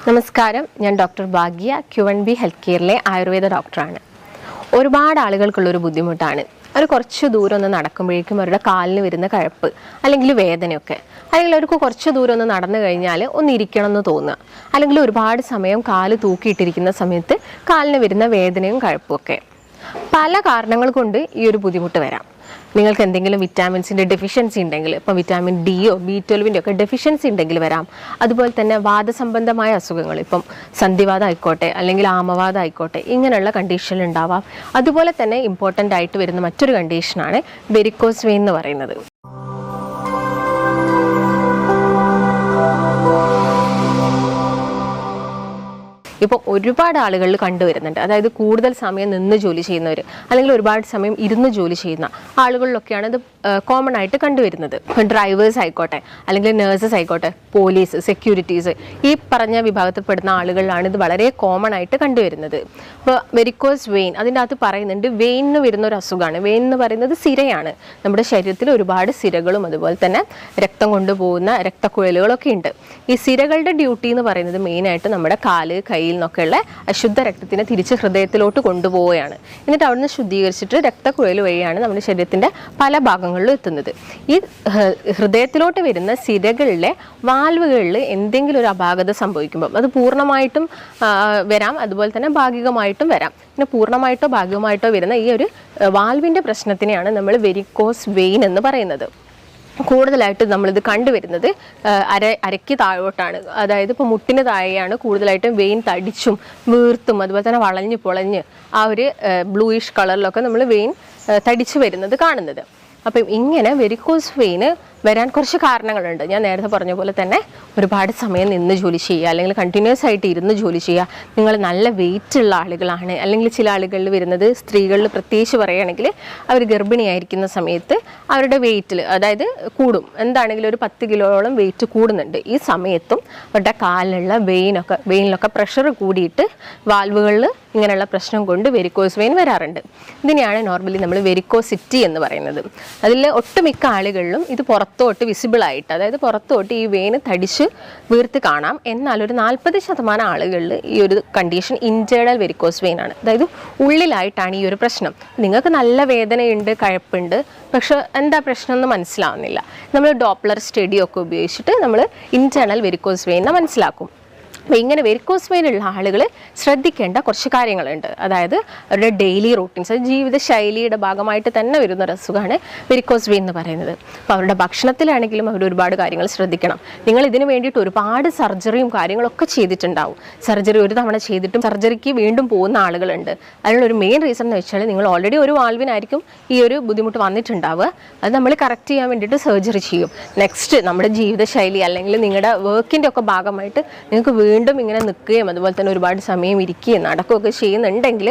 നമസ്കാരം, ഞാൻ ഡോക്ടർ ഭാഗ്യ Q1B health കെയറിലെ Ayurveda ഡോക്ടറാണ്. ഒരുപാട് ആളുകൾക്കുള്ളൊരു ബുദ്ധിമുട്ടാണ്. അവർ കുറച്ച് ദൂരം ഒന്ന് നടക്കുമ്പോഴേക്കും അവരുടെ കാലിന് വരുന്ന കഴപ്പ് അല്ലെങ്കിൽ വേദനയൊക്കെ, അല്ലെങ്കിൽ അവർക്ക് കുറച്ച് ദൂരം ഒന്ന് നടന്നു കഴിഞ്ഞാൽ ഒന്ന് ഇരിക്കണം എന്ന് തോന്നുക, അല്ലെങ്കിൽ ഒരുപാട് സമയം കാല് തൂക്കിയിട്ടിരിക്കുന്ന സമയത്ത് കാലിന് വരുന്ന വേദനയും കഴപ്പും ഒക്കെ. പല കാരണങ്ങൾ കൊണ്ട് ഈ ഒരു ബുദ്ധിമുട്ട് വരാം. നിങ്ങൾക്ക് എന്തെങ്കിലും വിറ്റാമിൻസിൻ്റെ ഡെഫിഷ്യൻസി ഉണ്ടെങ്കിൽ, ഇപ്പോൾ വിറ്റാമിൻ ഡിയോ B12 ഒക്കെ ഡെഫിഷ്യൻസി ഉണ്ടെങ്കിൽ വരാം. അതുപോലെ തന്നെ വാദസംബന്ധമായ അസുഖങ്ങൾ, ഇപ്പം സന്ധിവാദം ആയിക്കോട്ടെ അല്ലെങ്കിൽ ആമവാദം ആയിക്കോട്ടെ, ഇങ്ങനെയുള്ള കണ്ടീഷൻ ഉണ്ടാവാം. അതുപോലെ തന്നെ ഇമ്പോർട്ടൻ്റ് ആയിട്ട് വരുന്ന മറ്റൊരു കണ്ടീഷനാണ് വെരിക്കോസ് വെയിൻ എന്ന് പറയുന്നത്. ഇപ്പോൾ ഒരുപാട് ആളുകളിൽ കണ്ടുവരുന്നുണ്ട്. അതായത് കൂടുതൽ സമയം നിന്ന് ജോലി ചെയ്യുന്നവർ, അല്ലെങ്കിൽ ഒരുപാട് സമയം ഇരുന്ന് ജോലി ചെയ്യുന്ന ആളുകളിലൊക്കെയാണ് ഇത് കോമൺ ആയിട്ട് കണ്ടുവരുന്നത്. ഡ്രൈവേഴ്സ് ആയിക്കോട്ടെ, അല്ലെങ്കിൽ നേഴ്സസ് ആയിക്കോട്ടെ, പോലീസ്, സെക്യൂരിറ്റീസ്, ഈ പറഞ്ഞ വിഭാഗത്തിൽപ്പെടുന്ന ആളുകളിലാണ് ഇത് വളരെ കോമൺ ആയിട്ട് കണ്ടുവരുന്നത്. ഇപ്പോൾ വെരിക്കോസ് വെയിൻ, അതിൻ്റെ അകത്ത് പറയുന്നുണ്ട് വെയിനിന് വരുന്ന ഒരു അസുഖമാണ്. വെയിൻ എന്ന് പറയുന്നത് സിരയാണ്. നമ്മുടെ ശരീരത്തിൽ ഒരുപാട് സിരകളും അതുപോലെ തന്നെ രക്തം കൊണ്ടുപോകുന്ന രക്തക്കുഴലുകളൊക്കെ ഉണ്ട്. ഈ സിരകളുടെ ഡ്യൂട്ടി എന്ന് പറയുന്നത് മെയിനായിട്ട് നമ്മുടെ കാല്, കയ്യിൽ നിന്നൊക്കെയുള്ള അശുദ്ധ രക്തത്തിനെ തിരിച്ച് ഹൃദയത്തിലോട്ട് കൊണ്ടുപോവുകയാണ്. എന്നിട്ട് അവിടുന്ന് ശുദ്ധീകരിച്ചിട്ട് രക്തക്കുഴൽ വഴിയാണ് നമ്മുടെ ശരീരത്തിൻ്റെ പല ഭാഗങ്ങളിലും എത്തുന്നത്. ഈ ഹൃദയത്തിലോട്ട് വരുന്ന സിരകളിലെ വാൽവുകളിൽ എന്തെങ്കിലും ഒരു അപാകത സംഭവിക്കുമ്പോൾ അത് പൂർണ്ണമായിട്ടും വരാം, അതുപോലെ തന്നെ ഭാഗികമായിട്ടും വരാം. പിന്നെ പൂർണ്ണമായിട്ടോ ഭാഗികമായിട്ടോ വരുന്ന ഈ ഒരു വാൽവിൻ്റെ പ്രശ്നത്തിനെയാണ് നമ്മൾ വെരിക്കോസ് വെയിൻ എന്ന് പറയുന്നത്. കൂടുതലായിട്ട് നമ്മളിത് കണ്ടുവരുന്നത് അരയ്ക്ക് താഴോട്ടാണ്. അതായത് ഇപ്പോൾ മുട്ടിന് താഴെയാണ് കൂടുതലായിട്ടും വെയിൻ തടിച്ചും വീർത്തും അതുപോലെ തന്നെ വളഞ്ഞ് പൊളഞ്ഞ് ആ ഒരു ബ്ലൂയിഷ് കളറിലൊക്കെ നമ്മൾ വെയിൻ തടിച്ചു വരുന്നത് കാണുന്നത്. അപ്പം ഇങ്ങനെ വെരിക്കോസ് വെയിന് വരാൻ കുറച്ച് കാരണങ്ങളുണ്ട്. ഞാൻ നേരത്തെ പറഞ്ഞ പോലെ തന്നെ ഒരുപാട് സമയം നിന്ന് ജോലി ചെയ്യുക, അല്ലെങ്കിൽ കണ്ടിന്യൂസ് ആയിട്ട് ഇരുന്ന് ജോലി ചെയ്യുക, നിങ്ങൾ നല്ല വെയിറ്റ് ഉള്ള ആളുകളാണ്, അല്ലെങ്കിൽ ചില ആളുകളിൽ വരുന്നത് സ്ത്രീകളിൽ പ്രത്യേകിച്ച് പറയുകയാണെങ്കിൽ അവർ ഗർഭിണിയായിരിക്കുന്ന സമയത്ത് അവരുടെ വെയിറ്റിൽ അതായത് കൂടും, എന്താണെങ്കിലും ഒരു 10 കിലോയോളം വെയിറ്റ് കൂടുന്നുണ്ട്. ഈ സമയത്തും അവരുടെ കാലിലുള്ള വെയിനിലൊക്കെ പ്രഷർ കൂടിയിട്ട് വാൽവുകളിൽ ഇങ്ങനെയുള്ള പ്രശ്നം കൊണ്ട് വെരിക്കോസ് വെയിൻ വരാറുണ്ട്. ഇതിനെയാണ് നോർമലി നമ്മൾ വെരിക്കോസിറ്റി എന്ന് പറയുന്നത്. അതിൽ ഒട്ടുമിക്ക ആളുകളിലും ഇത് പുറത്തോട്ട് വിസിബിളായിട്ട്, അതായത് പുറത്തോട്ട് ഈ വെയിന് തടിച്ച് വീർത്ത് കാണാം. എന്നാൽ ഒരു 40% ആളുകളിൽ ഈ ഒരു കണ്ടീഷൻ ഇൻറ്റേർണൽ വെരിക്കോസ് വെയിൻ ആണ്. അതായത് ഉള്ളിലായിട്ടാണ് ഈ ഒരു പ്രശ്നം. നിങ്ങൾക്ക് നല്ല വേദനയുണ്ട്, കഴപ്പുണ്ട്, പക്ഷെ എന്താ പ്രശ്നം എന്ന് മനസ്സിലാവുന്നില്ല. നമ്മൾ ഡോപ്ലർ സ്റ്റഡിയൊക്കെ ഉപയോഗിച്ചിട്ട് നമ്മൾ ഇൻറ്റേർണൽ വെരിക്കോസ് വെയിൻ മനസ്സിലാക്കും. അപ്പോൾ ഇങ്ങനെ വെരിക്കോസ് വെയിൻ ഉള്ള ആളുകൾ ശ്രദ്ധിക്കേണ്ട കുറച്ച് കാര്യങ്ങളുണ്ട്. അതായത് അവരുടെ ഡെയിലി റൂട്ടീൻസ്, ജീവിതശൈലിയുടെ ഭാഗമായിട്ട് തന്നെ വരുന്ന ഒരു അസുഖമാണ് വെരിക്കോസ് വെയിൻ എന്ന് പറയുന്നത്. അപ്പോൾ അവരുടെ ഭക്ഷണത്തിലാണെങ്കിലും അവർ ഒരുപാട് കാര്യങ്ങൾ ശ്രദ്ധിക്കണം. നിങ്ങൾ ഇതിന് വേണ്ടിയിട്ട് ഒരുപാട് സർജറിയും കാര്യങ്ങളൊക്കെ ചെയ്തിട്ടുണ്ടാവും. സർജറി ഒരു തവണ ചെയ്തിട്ടും സർജറിക്ക് വീണ്ടും പോകുന്ന ആളുകളുണ്ട്. അതിനുള്ളൊരു മെയിൻ റീസൺ എന്ന് വെച്ചാൽ നിങ്ങൾ ഓൾറെഡി ഒരു വാൽവിനായിരിക്കും ഈ ഒരു ബുദ്ധിമുട്ട് വന്നിട്ടുണ്ടാവുക. അത് നമ്മൾ കറക്റ്റ് ചെയ്യാൻ വേണ്ടിയിട്ട് സർജറി ചെയ്യും. നെക്സ്റ്റ് നമ്മുടെ ജീവിതശൈലി അല്ലെങ്കിൽ നിങ്ങളുടെ വർക്കിൻ്റെ ഒക്കെ ഭാഗമായിട്ട് നിങ്ങൾക്ക് വീണ്ടും ഇങ്ങനെ നിൽക്കുകയും അതുപോലെ തന്നെ ഒരുപാട് സമയം ഇരിക്കുകയും നടക്കുകയൊക്കെ ചെയ്യുന്നുണ്ടെങ്കിൽ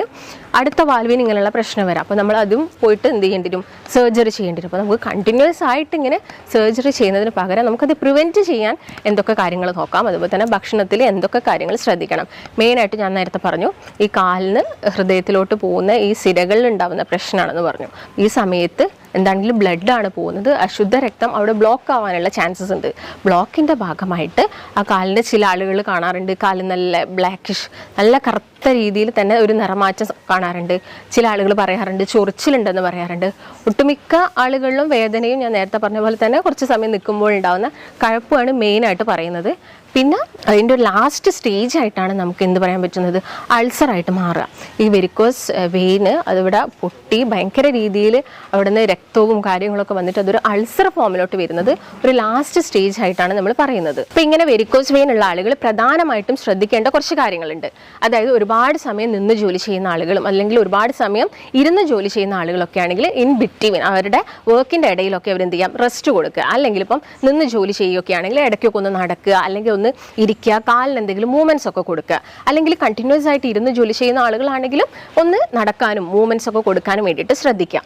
അടുത്ത വാൽവിന് ഇങ്ങനെയുള്ള പ്രശ്നം വരാം. അപ്പോൾ നമ്മൾ അതും പോയിട്ട് എന്ത് ചെയ്യേണ്ടി വരും? സർജറി ചെയ്യേണ്ടി വരും. അപ്പോൾ നമുക്ക് കണ്ടിന്യൂസ് ആയിട്ട് ഇങ്ങനെ സർജറി ചെയ്യുന്നതിന് പകരം നമുക്കത് പ്രിവെൻറ്റ് ചെയ്യാൻ എന്തൊക്കെ കാര്യങ്ങൾ നോക്കാം, അതുപോലെ തന്നെ ഭക്ഷണത്തിൽ എന്തൊക്കെ കാര്യങ്ങൾ ശ്രദ്ധിക്കണം. മെയിനായിട്ട് ഞാൻ നേരത്തെ പറഞ്ഞു, ഈ കാലിന് ഹൃദയത്തിലോട്ട് പോകുന്ന ഈ സിരകളിൽ ഉണ്ടാകുന്ന പ്രശ്നമാണെന്ന് പറഞ്ഞു. ഈ സമയത്ത് എന്താണെങ്കിലും ബ്ലഡാണ് പോകുന്നത്, അശുദ്ധ രക്തം അവിടെ ബ്ലോക്ക് ആവാനുള്ള ചാൻസസ് ഉണ്ട്. ബ്ലോക്കിൻ്റെ ഭാഗമായിട്ട് ആ കാലിൻ്റെ ചില ആളുകൾ കാണാറുണ്ട്, കാല് നല്ല ബ്ലാക്കിഷ്, നല്ല കറുത്ത രീതിയിൽ തന്നെ ഒരു നിറമാറ്റം കാണാറുണ്ട്. ചില ആളുകൾ പറയാറുണ്ട് ചൊറിച്ചിലുണ്ടെന്ന് പറയാറുണ്ട്. ഒട്ടുമിക്ക ആളുകളിലും വേദനയും ഞാൻ നേരത്തെ പറഞ്ഞ പോലെ തന്നെ കുറച്ച് സമയം നിൽക്കുമ്പോൾ ഉണ്ടാകുന്ന കഴപ്പുമാണ് മെയിനായിട്ട് പറയുന്നത്. പിന്നെ അതിൻ്റെ ഒരു ലാസ്റ്റ് സ്റ്റേജ് ആയിട്ടാണ് നമുക്ക് എന്ത് പറയാൻ പറ്റുന്നത്? അൾസറായിട്ട് മാറുക. ഈ വെരിക്കോസ് വെയിന് അതിവിടെ പൊട്ടി ഭയങ്കര രീതിയിൽ അവിടെ നിന്ന് രക്തവും കാര്യങ്ങളൊക്കെ വന്നിട്ട് അതൊരു അൾസർ ഫോമിലോട്ട് വരുന്നത് ഒരു ലാസ്റ്റ് സ്റ്റേജ് ആയിട്ടാണ് നമ്മൾ പറയുന്നത്. അപ്പോൾ ഇങ്ങനെ വെരിക്കോസ് വെയിൻ ഉള്ള ആളുകൾ പ്രധാനമായിട്ടും ശ്രദ്ധിക്കേണ്ട കുറച്ച് കാര്യങ്ങളുണ്ട്. അതായത് ഒരുപാട് സമയം നിന്ന് ജോലി ചെയ്യുന്ന ആളുകളും അല്ലെങ്കിൽ ഒരുപാട് സമയം ഇരുന്ന് ജോലി ചെയ്യുന്ന ആളുകളൊക്കെ ആണെങ്കിൽ ഇൻ ബിറ്റ്വീൻ അവരുടെ വർക്കിൻ്റെ ഇടയിലൊക്കെ അവർ എന്ത് ചെയ്യാം? റെസ്റ്റ് കൊടുക്കുക. അല്ലെങ്കിൽ ഇപ്പം നിന്ന് ജോലി ചെയ്യുകയൊക്കെ ആണെങ്കിൽ ഇടയ്ക്കൊക്കെ ഒന്ന് നടക്കുക, അല്ലെങ്കിൽ ഒന്ന് ഇരിക്കുക, കാലിന് എന്തെങ്കിലും മൂവ്മെൻറ്റ്സ് ഒക്കെ കൊടുക്കുക. അല്ലെങ്കിൽ കണ്ടിന്യൂസ് ആയിട്ട് ഇരുന്ന് ജോലി ചെയ്യുന്ന ആളുകളാണെങ്കിലും ഒന്ന് നടക്കാനും മൂവ്മെൻറ്റ്സ് ഒക്കെ കൊടുക്കാനും വേണ്ടിയിട്ട് ശ്രദ്ധിക്കാം.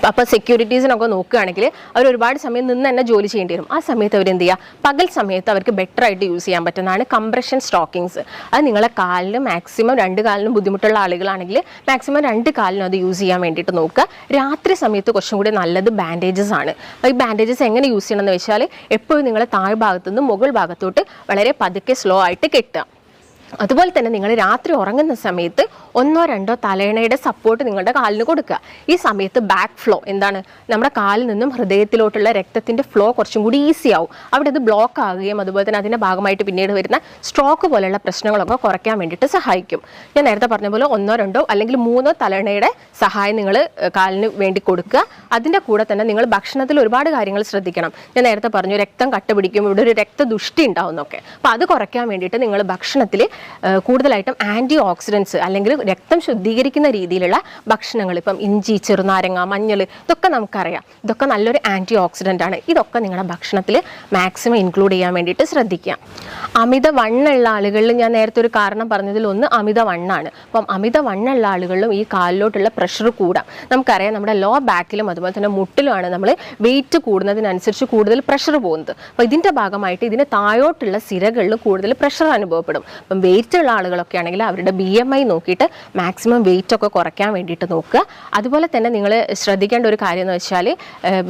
അപ്പോൾ സെക്യൂരിറ്റീസിനൊക്കെ നോക്കുകയാണെങ്കിൽ അവർ ഒരുപാട് സമയം നിന്ന് തന്നെ ജോലി ചെയ്യേണ്ടി വരും. ആ സമയത്ത് അവരെന്ത് ചെയ്യുക? പകൽ സമയത്ത് അവർക്ക് ബെറ്റർ ആയിട്ട് യൂസ് ചെയ്യാൻ പറ്റുന്നതാണ് കംപ്രഷൻ സ്റ്റോക്കിങ്സ്. അത് നിങ്ങളെ കാലിന് മാക്സിമം 2 കാലിനും ബുദ്ധിമുട്ടുള്ള ആളുകളാണെങ്കിൽ മാക്സിമം 2 കാലിനും അത് യൂസ് ചെയ്യാൻ വേണ്ടിയിട്ട് നോക്കുക. രാത്രി സമയത്ത് കുറച്ചും കൂടി നല്ലത് ബാൻഡേജസ് ആണ്. ഈ ബാൻഡേജസ് എങ്ങനെ യൂസ് ചെയ്യണമെന്ന് വെച്ചാൽ എപ്പോഴും നിങ്ങളെ താഴ്ഭാഗത്തു നിന്ന് മുകൾ ഭാഗത്തോട്ട് വളരെ പതുക്കെ സ്ലോ ആയിട്ട് കെട്ടുക. അതുപോലെ തന്നെ നിങ്ങൾ രാത്രി ഉറങ്ങുന്ന സമയത്ത് 1-2 തലയണയുടെ സപ്പോർട്ട് നിങ്ങളുടെ കാലിന് കൊടുക്കുക. ഈ സമയത്ത് ബാക്ക് ഫ്ലോ എന്താണ്, നമ്മുടെ കാലിൽ നിന്നും ഹൃദയത്തിലോട്ടുള്ള രക്തത്തിൻ്റെ ഫ്ലോ കുറച്ചും കൂടി ഈസി ആവും. അവിടെ അത് ബ്ലോക്ക് ആകുകയും അതുപോലെ തന്നെ അതിൻ്റെ ഭാഗമായിട്ട് പിന്നീട് വരുന്ന സ്ട്രോക്ക് പോലെയുള്ള പ്രശ്നങ്ങളൊക്കെ കുറയ്ക്കാൻ വേണ്ടിയിട്ട് സഹായിക്കും. ഞാൻ നേരത്തെ പറഞ്ഞ പോലെ 1-2 അല്ലെങ്കിൽ 3 തലയണയുടെ സഹായം നിങ്ങൾ കാലിന് വേണ്ടി കൊടുക്കുക. അതിൻ്റെ കൂടെ തന്നെ നിങ്ങൾ ഭക്ഷണത്തിൽ ഒരുപാട് കാര്യങ്ങൾ ശ്രദ്ധിക്കണം. ഞാൻ നേരത്തെ പറഞ്ഞു രക്തം കട്ട പിടിക്കും, ഇവിടെ ഒരു രക്തദുഷ്ടി ഉണ്ടാവുന്നൊക്കെ. അപ്പോൾ അത് കുറയ്ക്കാൻ വേണ്ടിയിട്ട് നിങ്ങൾ ഭക്ഷണത്തിൽ കൂടുതലായിട്ടും ആൻറ്റി ഓക്സിഡൻസ് അല്ലെങ്കിൽ രക്തം ശുദ്ധീകരിക്കുന്ന രീതിയിലുള്ള ഭക്ഷണങ്ങൾ, ഇപ്പം ഇഞ്ചി, ചെറുനാരങ്ങ, മഞ്ഞൾ, ഇതൊക്കെ നമുക്കറിയാം. ഇതൊക്കെ നല്ലൊരു ആൻറ്റി ഓക്സിഡൻ്റ് ആണ്. ഇതൊക്കെ നിങ്ങളുടെ ഭക്ഷണത്തിൽ മാക്സിമം ഇൻക്ലൂഡ് ചെയ്യാൻ വേണ്ടിയിട്ട് ശ്രദ്ധിക്കുക. അമിത വണ്ണുള്ള ആളുകളിൽ ഞാൻ നേരത്തെ ഒരു കാരണം പറഞ്ഞതിൽ ഒന്ന് അമിത വണ്ണാണ്. അപ്പം അമിത വണ്ണുള്ള ആളുകളിലും ഈ കാലിലോട്ടുള്ള പ്രഷർ കൂടാം. നമുക്കറിയാം നമ്മുടെ ലോ ബാക്കിലും അതുപോലെ തന്നെ മുട്ടിലുമാണ് നമ്മൾ വെയിറ്റ് കൂടുന്നതിനനുസരിച്ച് കൂടുതൽ പ്രഷർ പോകുന്നത്. അപ്പോൾ ഇതിൻ്റെ ഭാഗമായിട്ട് ഇതിന് താഴോട്ടുള്ള സിരകളിൽ കൂടുതൽ പ്രഷർ അനുഭവപ്പെടും. അപ്പം വെയിറ്റ് ഉള്ള ആളുകളൊക്കെ ആണെങ്കിൽ അവരുടെ BMI നോക്കിയിട്ട് മാക്സിമം വെയിറ്റ് ഒക്കെ കുറയ്ക്കാൻ വേണ്ടിയിട്ട് നോക്കുക. അതുപോലെ തന്നെ നിങ്ങൾ ശ്രദ്ധിക്കേണ്ട ഒരു കാര്യം എന്ന് വെച്ചാൽ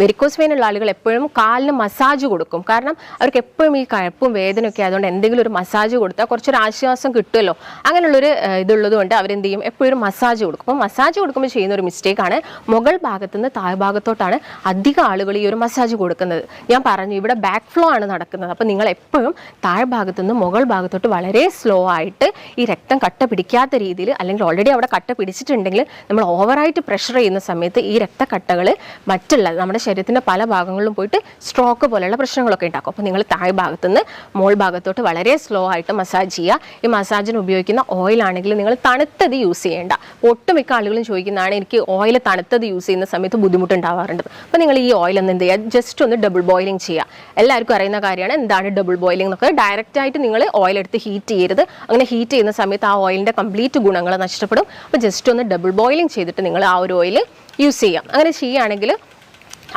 വെരിക്കോസ് വെയിൻ ഉള്ള ആളുകൾ എപ്പോഴും കാലിന് മസാജ് കൊടുക്കും. കാരണം അവർക്ക് എപ്പോഴും ഈ കഴപ്പും വേദനയൊക്കെ ആയതുകൊണ്ട് എന്തെങ്കിലും ഒരു മസാജ് കൊടുത്താൽ കുറച്ചൊരു ആശ്വാസം കിട്ടുമല്ലോ. അങ്ങനെയുള്ളൊരു ഇതുള്ളത് കൊണ്ട് അവരെന്ത് ചെയ്യും, എപ്പോഴും മസാജ് കൊടുക്കും. അപ്പോൾ മസാജ് കൊടുക്കുമ്പോൾ ചെയ്യുന്ന ഒരു മിസ്റ്റേക്കാണ്, മുകൾ ഭാഗത്തുനിന്ന് താഴ്ഭാഗത്തോട്ടാണ് അധികം ആളുകൾ ഈ ഒരു മസാജ് കൊടുക്കുന്നത്. ഞാൻ പറഞ്ഞു ഇവിടെ ബാക്ക് ഫ്ലോ ആണ് നടക്കുന്നത്. അപ്പോൾ നിങ്ങൾ എപ്പോഴും താഴ്ഭാഗത്തുനിന്ന് മുകൾ ഭാഗത്തോട്ട് വളരെ സ്ലോ ആയിട്ട് ഈ രക്തം കട്ട പിടിക്കാത്ത രീതിയിൽ, അല്ലെങ്കിൽ ഓൾറെഡി അവിടെ കട്ട പിടിച്ചിട്ടുണ്ടെങ്കിൽ നമ്മൾ ഓവറായിട്ട് പ്രഷർ ചെയ്യുന്ന സമയത്ത് ഈ രക്തക്കട്ടകൾ മറ്റുള്ള നമ്മുടെ ശരീരത്തിൻ്റെ പല ഭാഗങ്ങളിലും പോയിട്ട് സ്ട്രോക്ക് പോലെയുള്ള പ്രശ്നങ്ങളൊക്കെ ഉണ്ടാക്കും. അപ്പോൾ നിങ്ങൾ താഴ് ഭാഗത്തുനിന്ന് മോൾ ഭാഗത്തോട്ട് വളരെ സ്ലോ ആയിട്ട് മസാജ് ചെയ്യുക. ഈ മസാജിന് ഉപയോഗിക്കുന്ന ഓയിലാണെങ്കിൽ നിങ്ങൾ തണുത്തത് യൂസ് ചെയ്യേണ്ട. ഒട്ടുമിക്ക ആളുകളും ചോദിക്കുന്നതാണ്, എനിക്ക് ഓയിൽ തണുത്തത് യൂസ് ചെയ്യുന്ന സമയത്ത് ബുദ്ധിമുട്ടുണ്ടാവാറുണ്ട്. അപ്പോൾ നിങ്ങൾ ഈ ഓയിൽ എന്ത് ചെയ്യുക, ജസ്റ്റ് ഒന്ന് ഡബിൾ ബോയിലിംഗ് ചെയ്യുക. എല്ലാവർക്കും അറിയുന്ന കാര്യമാണ് എന്താണ് ഡബിൾ ബോയിലിംഗ് എന്നൊക്കെ. ഡയറക്റ്റ് ആയിട്ട് നിങ്ങൾ ഓയിൽ എടുത്ത് ഹീറ്റ് ചെയ്യരുത്. അങ്ങനെ ഹീറ്റ് ചെയ്യുന്ന സമയത്ത് ആ ഓയിലിൻ്റെ കംപ്ലീറ്റ് ഗുണങ്ങൾ നഷ്ടപ്പെടും. അപ്പോൾ ജസ്റ്റ് ഒന്ന് ഡബിൾ ബോയിലിംഗ് ചെയ്തിട്ട് നിങ്ങൾ ആ ഒരു ഓയിൽ യൂസ് ചെയ്യാം. അങ്ങനെ ചെയ്യുകയാണെങ്കിൽ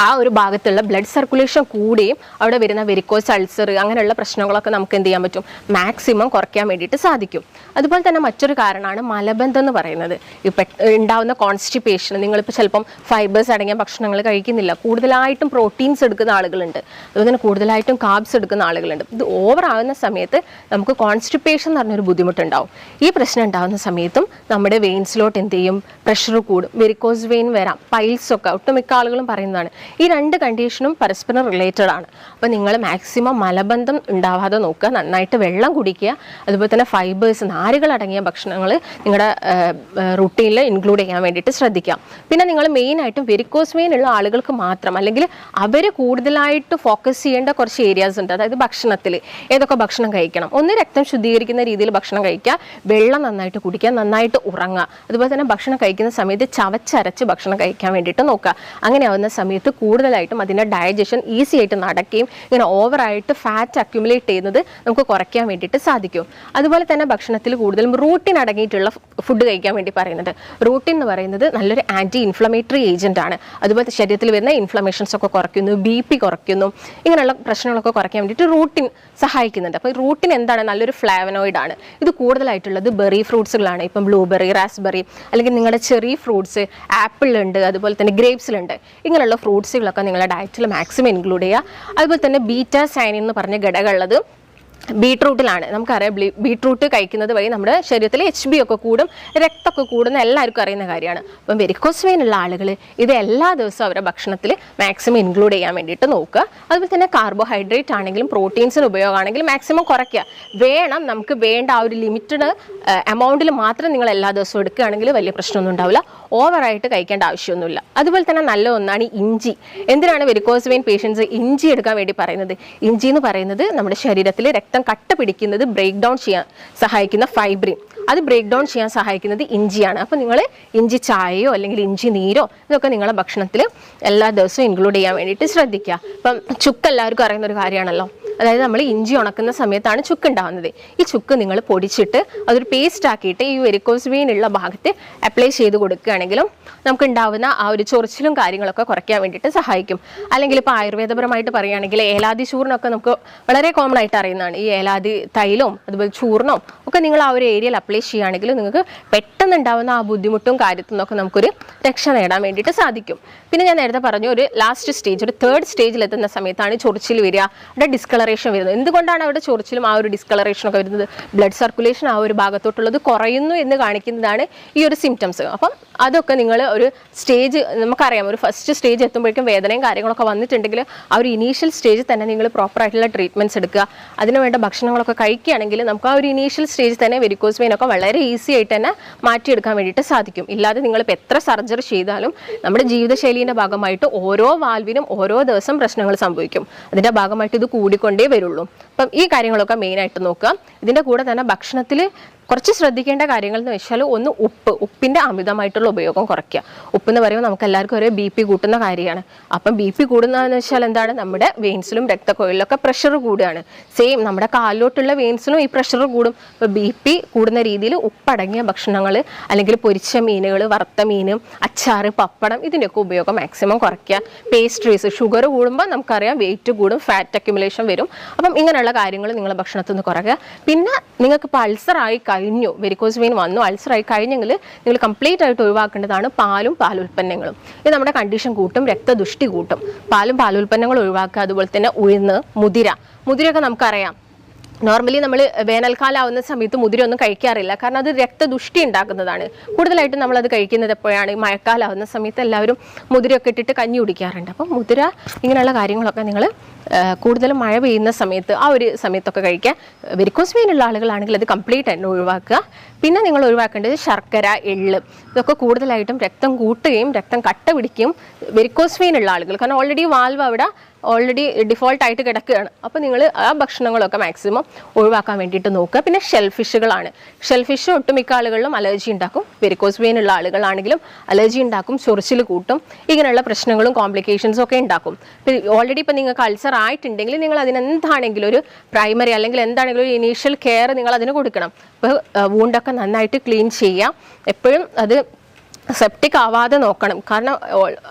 ആ ഒരു ഭാഗത്തുള്ള ബ്ലഡ് സർക്കുലേഷൻ കൂടുകയും അവിടെ വരുന്ന വെരിക്കോസ് അൾസർ അങ്ങനെയുള്ള പ്രശ്നങ്ങളൊക്കെ നമുക്ക് എന്ത് ചെയ്യാൻ പറ്റും, മാക്സിമം കുറയ്ക്കാൻ വേണ്ടിയിട്ട് സാധിക്കും. അതുപോലെ തന്നെ മറ്റൊരു കാരണമാണ് മലബന്ധം എന്ന് പറയുന്നത്. ഇപ്പം ഉണ്ടാവുന്ന കോൺസ്റ്റിപ്പേഷൻ, നിങ്ങളിപ്പോൾ ചിലപ്പം ഫൈബേഴ്സ് അടങ്ങിയ ഭക്ഷണങ്ങൾ കഴിക്കുന്നില്ല, കൂടുതലായിട്ടും പ്രോട്ടീൻസ് എടുക്കുന്ന ആളുകളുണ്ട്, അതുപോലെ തന്നെ കൂടുതലായിട്ടും കാർബ്സ് എടുക്കുന്ന ആളുകളുണ്ട്. ഇത് ഓവർ ആകുന്ന സമയത്ത് നമുക്ക് കോൺസ്റ്റിപ്പേഷൻ എന്ന് പറഞ്ഞൊരു ബുദ്ധിമുട്ടുണ്ടാവും. ഈ പ്രശ്നം ഉണ്ടാകുന്ന സമയത്തും നമ്മുടെ വെയിൻസിലോട്ട് എന്ത് ചെയ്യും, പ്രഷർ കൂടും, വെരിക്കോസ് വെയിൻ വരാം, പൈൽസൊക്കെ ഒട്ടുമിക്ക ആളുകളും പറയുന്നതാണ്. ഈ രണ്ട് കണ്ടീഷനും പരസ്പരം റിലേറ്റഡ് ആണ്. അപ്പോൾ നിങ്ങൾ മാക്സിമം മലബന്ധം ഉണ്ടാവാതെ നോക്കുക, നന്നായിട്ട് വെള്ളം കുടിക്കുക, അതുപോലെ തന്നെ ഫൈബേഴ്സ്, നാരുകൾ അടങ്ങിയ ഭക്ഷണങ്ങൾ നിങ്ങളുടെ റുട്ടീനിൽ ഇൻക്ലൂഡ് ചെയ്യാൻ വേണ്ടിയിട്ട് ശ്രദ്ധിക്കാം. പിന്നെ നിങ്ങൾ മെയിനായിട്ടും വെരിക്കോസ് വെയിൻ ഉള്ള ആളുകൾക്ക് മാത്രം, അല്ലെങ്കിൽ അവർ കൂടുതലായിട്ട് ഫോക്കസ് ചെയ്യേണ്ട കുറച്ച് ഏരിയാസ് ഉണ്ട്. അതായത് ഭക്ഷണത്തിൽ ഏതൊക്കെ ഭക്ഷണം കഴിക്കണം. ഒന്ന്, രക്തം ശുദ്ധീകരിക്കുന്ന രീതിയിൽ ഭക്ഷണം കഴിക്കുക, വെള്ളം നന്നായിട്ട് കുടിക്കുക, നന്നായിട്ട് ഉറങ്ങുക. അതുപോലെ തന്നെ ഭക്ഷണം കഴിക്കുന്ന സമയത്ത് ചവച്ചരച്ച് ഭക്ഷണം കഴിക്കാൻ വേണ്ടിയിട്ട് നോക്കുക. അങ്ങനെ ആവുന്ന സമയത്ത് കൂടുതലായിട്ടും അതിൻ്റെ ഡൈജഷൻ ഈസി ആയിട്ട് നടക്കുകയും ഇങ്ങനെ ഓവറായിട്ട് ഫാറ്റ് അക്യുമുലേറ്റ് ചെയ്യുന്നത് നമുക്ക് കുറയ്ക്കാൻ വേണ്ടിയിട്ട് സാധിക്കും. അതുപോലെ തന്നെ ഭക്ഷണത്തിൽ കൂടുതലും റൂട്ടിൻ അടങ്ങിയിട്ടുള്ള ഫുഡ് കഴിക്കാൻ വേണ്ടി പറയുന്നുണ്ട്. റൂട്ടിൻ എന്ന് പറയുന്നത് നല്ലൊരു ആൻറ്റി ഇൻഫ്ലമേറ്ററി ഏജന്റ് ആണ്. അതുപോലെ ശരീരത്തിൽ വരുന്ന ഇൻഫ്ലമേഷൻസ് ഒക്കെ കുറയ്ക്കുന്നു, BP കുറയ്ക്കുന്നു, ഇങ്ങനെയുള്ള പ്രശ്നങ്ങളൊക്കെ കുറയ്ക്കാൻ വേണ്ടിയിട്ട് റൂട്ടിൻ സഹായിക്കുന്നുണ്ട്. അപ്പോൾ റൂട്ടിൻ എന്താണ്, നല്ലൊരു ഫ്ലേവനോയിഡ് ആണ്. ഇത് കൂടുതലായിട്ടുള്ളത് ബെറി ഫ്രൂട്ട്സുകളാണ്. ഇപ്പം ബ്ലൂബെറി, റാസ്ബെറി, അല്ലെങ്കിൽ നിങ്ങളുടെ ചെറി ഫ്രൂട്ട്സ്, ആപ്പിളുണ്ട്, അതുപോലെ തന്നെ ഗ്രേപ്സിലുണ്ട്. ഇങ്ങനെയുള്ള ഫ്രൂട്ട്സുകളൊക്കെ നിങ്ങളുടെ ഡയറ്റിൽ മാക്സിമം ഇൻക്ലൂഡ് ചെയ്യുക. അതുപോലെ തന്നെ ബീറ്റാ സൈനിൻ എന്ന് പറഞ്ഞ ഘടകമുള്ളത് ബീട്രൂട്ടിലാണ്. നമുക്കറിയാം ബീട്രൂട്ട് കഴിക്കുന്നത് വഴി നമ്മുടെ ശരീരത്തിൽ HB ഒക്കെ കൂടും, രക്തമൊക്കെ കൂടുന്ന എല്ലാവർക്കും അറിയുന്ന കാര്യമാണ്. അപ്പം വെരിക്കോസ് വെയിൻ ഉള്ള ആളുകൾ ഇത് എല്ലാ ദിവസവും അവരുടെ ഭക്ഷണത്തിൽ മാക്സിമം ഇൻക്ലൂഡ് ചെയ്യാൻ വേണ്ടിയിട്ട് നോക്കുക. അതുപോലെ തന്നെ കാർബോഹൈഡ്രേറ്റ് ആണെങ്കിലും പ്രോട്ടീൻസിന് ഉപയോഗമാണെങ്കിലും മാക്സിമം കുറയ്ക്കുക. വേണം, നമുക്ക് വേണ്ട ആ ഒരു ലിമിറ്റഡ് എമൗണ്ടിൽ മാത്രം നിങ്ങൾ എല്ലാ ദിവസവും എടുക്കുകയാണെങ്കിൽ വലിയ പ്രശ്നമൊന്നും ഉണ്ടാവില്ല. ഓവറായിട്ട് കഴിക്കേണ്ട ആവശ്യമൊന്നുമില്ല. അതുപോലെ തന്നെ നല്ല ഒന്നാണ് ഇഞ്ചി. എന്തിനാണ് വെരിക്കോസ് വെയിൻ പേഷ്യൻസ് ഇഞ്ചി എടുക്കാൻ വേണ്ടി പറയുന്നത്? ഇഞ്ചി എന്ന് പറയുന്നത് നമ്മുടെ ശരീരത്തിൽ രക്തം കട്ട പിടിക്കുന്നത് ബ്രേക്ക് ഡൗൺ ചെയ്യാൻ സഹായിക്കുന്ന ഫൈബ്രിൻ, അത് ബ്രേക്ക് ഡൗൺ ചെയ്യാൻ സഹായിക്കുന്നത് ഇഞ്ചിയാണ്. അപ്പോൾ നിങ്ങൾ ഇഞ്ചി ചായയോ അല്ലെങ്കിൽ ഇഞ്ചി നീരോ ഇതൊക്കെ നിങ്ങളുടെ ഭക്ഷണത്തിൽ എല്ലാ ദിവസവും ഇൻക്ലൂഡ് ചെയ്യാൻ വേണ്ടിയിട്ട് ശ്രദ്ധിക്കുക. ഇപ്പം ചുക്ക് എല്ലാവർക്കും അറിയുന്ന ഒരു കാര്യമാണല്ലോ. അതായത് നമ്മൾ ഇഞ്ചി ഉണക്കുന്ന സമയത്താണ് ചുക്ക് ഉണ്ടാകുന്നത്. ഈ ചുക്ക് നിങ്ങൾ പൊടിച്ചിട്ട് അതൊരു പേസ്റ്റ് ആക്കിയിട്ട് ഈ വെരിക്കോസ് വെയിൻ ഉള്ള ഭാഗത്ത് അപ്ലൈ ചെയ്ത് കൊടുക്കുകയാണെങ്കിലും നമുക്ക് ഉണ്ടാവുന്ന ആ ഒരു ചൊറിച്ചിലും കാര്യങ്ങളൊക്കെ കുറയ്ക്കാൻ വേണ്ടിയിട്ട് സഹായിക്കും. അല്ലെങ്കിൽ ഇപ്പോൾ ആയുർവേദപരമായിട്ട് പറയുകയാണെങ്കിൽ ഏലാദി ചൂർണ്ണമൊക്കെ നമുക്ക് വളരെ കോമൺ ആയിട്ട് അറിയുന്നതാണ്. ഈ ഏലാദി തൈലവും അതുപോലെ ചൂർണ്ണവും ഒക്കെ നിങ്ങൾ ആ ഒരു ഏരിയയിൽ അപ്ലൈ ചെയ്യുകയാണെങ്കിൽ നിങ്ങൾക്ക് പെട്ടെന്ന് ഉണ്ടാവുന്ന ആ ബുദ്ധിമുട്ടും കാര്യത്തിൽ നിന്നൊക്കെ നമുക്കൊരു രക്ഷ നേടാൻ വേണ്ടിയിട്ട് സാധിക്കും. പിന്നെ ഞാൻ നേരത്തെ പറഞ്ഞു, ഒരു ലാസ്റ്റ് സ്റ്റേജ്, ഒരു 3rd സ്റ്റേജിൽ എത്തുന്ന സമയത്താണ് ചൊറിച്ചിൽ വരിക, അവിടെ ഡിസ്കളറേഷൻ ഡിസ്കളറേഷൻ വരുന്നത്. എന്തുകൊണ്ടാണ് അവിടെ ചൊറിച്ചിലും ആ ഒരു ഡിസ്കളറേഷൻ ഒക്കെ വരുന്നത്? ബ്ലഡ് സർക്കുലേഷൻ ആ ഒരു ഭാഗത്തോട്ടുള്ളത് കുറയുന്നു എന്ന് കാണിക്കുന്നതാണ് ഈ ഒരു സിംറ്റംസ്. അപ്പം അതൊക്കെ നിങ്ങൾ ഒരു സ്റ്റേജ്, നമുക്കറിയാം ഒരു ഫസ്റ്റ് സ്റ്റേജ് എത്തുമ്പോഴേക്കും വേദനയും കാര്യങ്ങളൊക്കെ വന്നിട്ടുണ്ടെങ്കിൽ ആ ഒരു ഇനീഷ്യൽ സ്റ്റേജിൽ തന്നെ നിങ്ങൾ പ്രോപ്പറായിട്ടുള്ള ട്രീറ്റ്മെൻറ്റ്സ് എടുക്കുക, അതിന് വേണ്ട ഭക്ഷണങ്ങളൊക്കെ കഴിക്കുകയാണെങ്കിൽ നമുക്ക് ആ ഒരു ഇനീഷ്യൽ സ്റ്റേജിൽ തന്നെ വെരിക്കോസ് വെയിൻ ഒക്കെ വളരെ ഈസി ആയിട്ട് തന്നെ മാറ്റിയെടുക്കാൻ വേണ്ടിയിട്ട് സാധിക്കും. ഇല്ലാതെ നിങ്ങളിപ്പോൾ എത്ര സർജറി ചെയ്താലും നമ്മുടെ ജീവിതശൈലീൻ്റെ ഭാഗമായിട്ട് ഓരോ വാൽവിനും ഓരോ ദിവസം പ്രശ്നങ്ങൾ സംഭവിക്കും. അതിൻ്റെ ഭാഗമായിട്ട് ഇത് കൂടിക്കൊണ്ടേ വരുള്ളൂ. അപ്പം ഈ കാര്യങ്ങളൊക്കെ മെയിനായിട്ട് നോക്കുക. ഇതിൻ്റെ കൂടെ തന്നെ ഭക്ഷണത്തിൽ കുറച്ച് ശ്രദ്ധിക്കേണ്ട കാര്യങ്ങൾ എന്ന് വെച്ചാൽ ഒന്ന് ഉപ്പിൻ്റെ അമിതമായിട്ടുള്ള ഉപയോഗം കുറയ്ക്കുക. ഉപ്പ് എന്ന് പറയുമ്പോൾ നമുക്ക് എല്ലാവർക്കും ഒരു BP കൂട്ടുന്ന കാര്യമാണ്. അപ്പം BP കൂടുന്നതെന്ന് വെച്ചാൽ എന്താണ്? നമ്മുടെ വെയിൻസിലും രക്തക്കൊഴലിലൊക്കെ പ്രഷർ കൂടുകയാണ്. സെയിം നമ്മുടെ കാലിലോട്ടുള്ള വെയിൻസിലും ഈ പ്രഷർ കൂടും. ഇപ്പോൾ BP കൂടുന്ന രീതിയിൽ ഉപ്പടങ്ങിയ ഭക്ഷണങ്ങൾ അല്ലെങ്കിൽ പൊരിച്ച മീനുകൾ, വറുത്ത മീൻ, അച്ചാറ്, പപ്പടം ഇതിൻ്റെയൊക്കെ ഉപയോഗം മാക്സിമം കുറയ്ക്കുക. പേസ്ട്രീസ്, ഷുഗർ കൂടുമ്പോൾ നമുക്കറിയാം വെയിറ്റ് കൂടും, ഫാറ്റ് അക്യുമുലേഷൻ വരും. അപ്പം ഇങ്ങനെയുള്ള കാര്യങ്ങൾ നിങ്ങളുടെ ഭക്ഷണത്തിൽ നിന്ന് കുറയ്ക്കുക. പിന്നെ നിങ്ങൾക്ക് ഇപ്പോൾ അൾസറായി കഴിഞ്ഞു, വെരിക്കോസ് വെയിൻ വന്നു, അൾസറായി കഴിഞ്ഞെങ്കിൽ നിങ്ങൾ കംപ്ലീറ്റ് ആയിട്ട് ഒഴിവാക്കേണ്ടതാണ് പാലും പാലുൽപ്പന്നങ്ങളും. ഇത് നമ്മുടെ കണ്ടീഷൻ കൂട്ടും, രക്തദുഷ്ടി കൂട്ടും. പാലും പാലുൽപ്പന്നങ്ങളും ഒഴിവാക്കുക. അതുപോലെ തന്നെ ഉഴുന്ന്, മുതിരയൊക്കെ നമുക്കറിയാം നോർമലി നമ്മൾ വേനൽക്കാലം ആവുന്ന സമയത്ത് മുതിര ഒന്നും കഴിക്കാറില്ല, കാരണം അത് രക്തദുഷ്ടി ഉണ്ടാക്കുന്നതാണ്. കൂടുതലായിട്ടും നമ്മളത് കഴിക്കുന്നത് എപ്പോഴാണ്? മഴക്കാലം ആവുന്ന സമയത്ത് എല്ലാവരും മുതിരയൊക്കെ ഇട്ടിട്ട് കഞ്ഞി കുടിക്കാറുണ്ട്. അപ്പം മുതിര ഇങ്ങനെയുള്ള കാര്യങ്ങളൊക്കെ നിങ്ങൾ കൂടുതലും മഴ പെയ്യുന്ന സമയത്ത് ആ ഒരു സമയത്തൊക്കെ കഴിക്കുക. വെരിക്കോസ് വെയിൻ ഉള്ള ആളുകളാണെങ്കിൽ അത് കംപ്ലീറ്റ് ആയിട്ട് ഒഴിവാക്കുക. പിന്നെ നിങ്ങൾ ഒഴിവാക്കേണ്ടത് ശർക്കര, എള്ള് ഇതൊക്കെ കൂടുതലായിട്ടും രക്തം കൂട്ടുകയും രക്തം കട്ട പിടിക്കുകയും വെരിക്കോസ് വെയിൻ ഉള്ള ആളുകൾ, കാരണം ഓൾറെഡി വാൽവ് അവിടെ ഓൾറെഡി ഡിഫോൾട്ടായിട്ട് കിടക്കുകയാണ്. അപ്പോൾ നിങ്ങൾ ആ ഭക്ഷണങ്ങളൊക്കെ മാക്സിമം ഒഴിവാക്കാൻ വേണ്ടിയിട്ട് നോക്കുക. പിന്നെ ഷെൽഫിഷുകളാണ്. ഷെൽഫിഷ് ഒട്ടുമിക്ക ആളുകളിലും അലർജി ഉണ്ടാക്കും. വെരിക്കോസ് വെയിൻ ഉള്ള ആളുകളാണെങ്കിലും അലർജി ഉണ്ടാക്കും, ചൊറിച്ചിൽ കൂട്ടും, ഇങ്ങനെയുള്ള പ്രശ്നങ്ങളും കോംപ്ലിക്കേഷൻസും ഒക്കെ ഉണ്ടാക്കും. ഓൾറെഡി ഇപ്പോൾ നിങ്ങൾക്ക് അൾസർ ആയിട്ടുണ്ടെങ്കിൽ നിങ്ങൾ അതിനെന്താണെങ്കിലും ഒരു പ്രൈമറി അല്ലെങ്കിൽ എന്താണെങ്കിലും ഒരു ഇനീഷ്യൽ കെയർ നിങ്ങൾ അതിന് കൊടുക്കണം. ഇപ്പോൾ വൂണ്ടൊക്കെ നന്നായിട്ട് ക്ലീൻ ചെയ്യുക. എപ്പോഴും അത് സെപ്റ്റിക് ആവാതെ നോക്കണം. കാരണം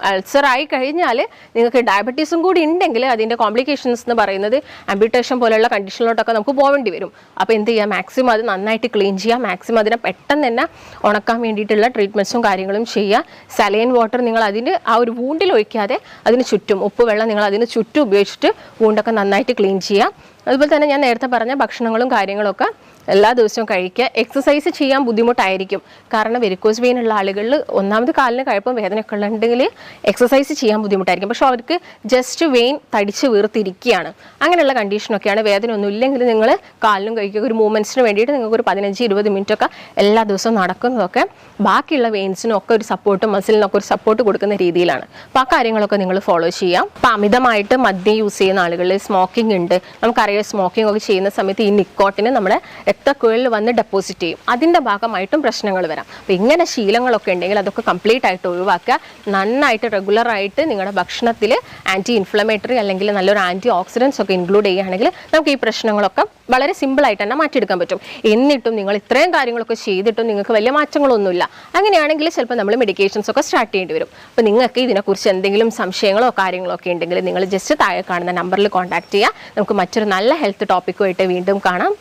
അൾസർ ആയി കഴിഞ്ഞാൽ നിങ്ങൾക്ക് ഡയബറ്റീസും കൂടി ഉണ്ടെങ്കിൽ അതിൻ്റെ കോംപ്ലിക്കേഷൻസ് എന്ന് പറയുന്നത് ആംബ്യൂട്ടേഷൻ പോലെയുള്ള കണ്ടീഷനിലോട്ടൊക്കെ നമുക്ക് പോകേണ്ടി വരും. അപ്പോൾ എന്ത് ചെയ്യുക? മാക്സിമം അത് നന്നായിട്ട് ക്ലീൻ ചെയ്യുക. മാക്സിമം അതിനെ പെട്ടെന്ന് തന്നെ ഉണക്കാൻ വേണ്ടിയിട്ടുള്ള ട്രീറ്റ്മെൻറ്റ്സും കാര്യങ്ങളും ചെയ്യുക. സലൈൻ വാട്ടർ നിങ്ങൾ അതിന് ആ ഒരു വൂണ്ടിൽ ഒഴിക്കാതെ അതിന് ചുറ്റും, ഉപ്പ് വെള്ളം നിങ്ങൾ അതിന് ചുറ്റും ഉപയോഗിച്ചിട്ട് വൂണ്ടൊക്കെ നന്നായിട്ട് ക്ലീൻ ചെയ്യുക. അതുപോലെ തന്നെ ഞാൻ നേരത്തെ പറഞ്ഞ ഭക്ഷണങ്ങളും കാര്യങ്ങളൊക്കെ എല്ലാ ദിവസവും കഴിക്കുക. എക്സസൈസ് ചെയ്യാൻ ബുദ്ധിമുട്ടായിരിക്കും, കാരണം വെരിക്കോസ് വെയിൻ ഉള്ള ആളുകളിൽ ഒന്നാമത് കാലിന് കഴപ്പും വേദനയൊക്കെ ഉണ്ടെങ്കിൽ എക്സസൈസ് ചെയ്യാൻ ബുദ്ധിമുട്ടായിരിക്കും. പക്ഷെ അവർക്ക് ജസ്റ്റ് വെയിൻ തടിച്ച് വീർത്തിരിക്കുകയാണ്. അങ്ങനെയുള്ള കണ്ടീഷനൊക്കെയാണ്. വേദന ഒന്നും ഇല്ലെങ്കിൽ നിങ്ങൾ കാലിനും കഴിക്കുക. ഒരു മൂവ്മെൻറ്റ്സിന് വേണ്ടിയിട്ട് നിങ്ങൾക്ക് ഒരു 15-20 മിനിറ്റൊക്കെ എല്ലാ ദിവസവും നടക്കുന്നതൊക്കെ ബാക്കിയുള്ള വെയിൻസിനും ഒക്കെ ഒരു സപ്പോർട്ടും മസിലിനൊക്കെ ഒരു സപ്പോർട്ട് കൊടുക്കുന്ന രീതിയിലാണ്. അപ്പോൾ ആ കാര്യങ്ങളൊക്കെ നിങ്ങൾ ഫോളോ ചെയ്യാം. അപ്പോൾ അമിതമായിട്ട് മദ്യം യൂസ് ചെയ്യുന്ന ആളുകളിൽ സ്മോക്കിംഗ് ഉണ്ട്. നമുക്കറിയാം സ്മോക്കിംഗ് ഒക്കെ ചെയ്യുന്ന സമയത്ത് ഈ നിക്കോട്ടിന് നമ്മുടെ രക്തക്കുഴലിൽ വന്ന് ഡെപ്പോസിറ്റ് ചെയ്യും. അതിൻ്റെ ഭാഗമായിട്ടും പ്രശ്നങ്ങൾ വരാം. അപ്പോൾ ഇങ്ങനെ ശീലങ്ങളൊക്കെ ഉണ്ടെങ്കിൽ അതൊക്കെ കംപ്ലീറ്റ് ആയിട്ട് ഒഴിവാക്കുക. നന്നായിട്ട് റെഗുലറായിട്ട് നിങ്ങളുടെ ഭക്ഷണത്തിൽ ആൻറ്റി ഇൻഫ്ലമേറ്ററി അല്ലെങ്കിൽ നല്ലൊരു ആൻറ്റി ഓക്സിഡൻസ് ഒക്കെ ഇൻക്ലൂഡ് ചെയ്യുകയാണെങ്കിൽ നമുക്ക് ഈ പ്രശ്നങ്ങളൊക്കെ വളരെ സിമ്പിളായിട്ട് തന്നെ മാറ്റിയെടുക്കാൻ പറ്റും. എന്നിട്ടും നിങ്ങൾ ഇത്രയും കാര്യങ്ങളൊക്കെ ചെയ്തിട്ടും നിങ്ങൾക്ക് വലിയ മാറ്റങ്ങളൊന്നുമില്ല, അങ്ങനെയാണെങ്കിൽ ചിലപ്പോൾ നമ്മൾ മെഡിക്കേഷൻസ് ഒക്കെ സ്റ്റാർട്ട് ചെയ്യേണ്ടി വരും. അപ്പോൾ നിങ്ങൾക്ക് ഇതിനെക്കുറിച്ച് എന്തെങ്കിലും സംശയങ്ങളോ കാര്യങ്ങളോ ഒക്കെ ഉണ്ടെങ്കിൽ നിങ്ങൾ ജസ്റ്റ് താഴെ കാണുന്ന നമ്പറിൽ കോൺടാക്ട് ചെയ്യുക. നമുക്ക് മറ്റൊരു നല്ല ഹെൽത്ത് ടോപ്പിക്കുമായിട്ട് വീണ്ടും കാണാം.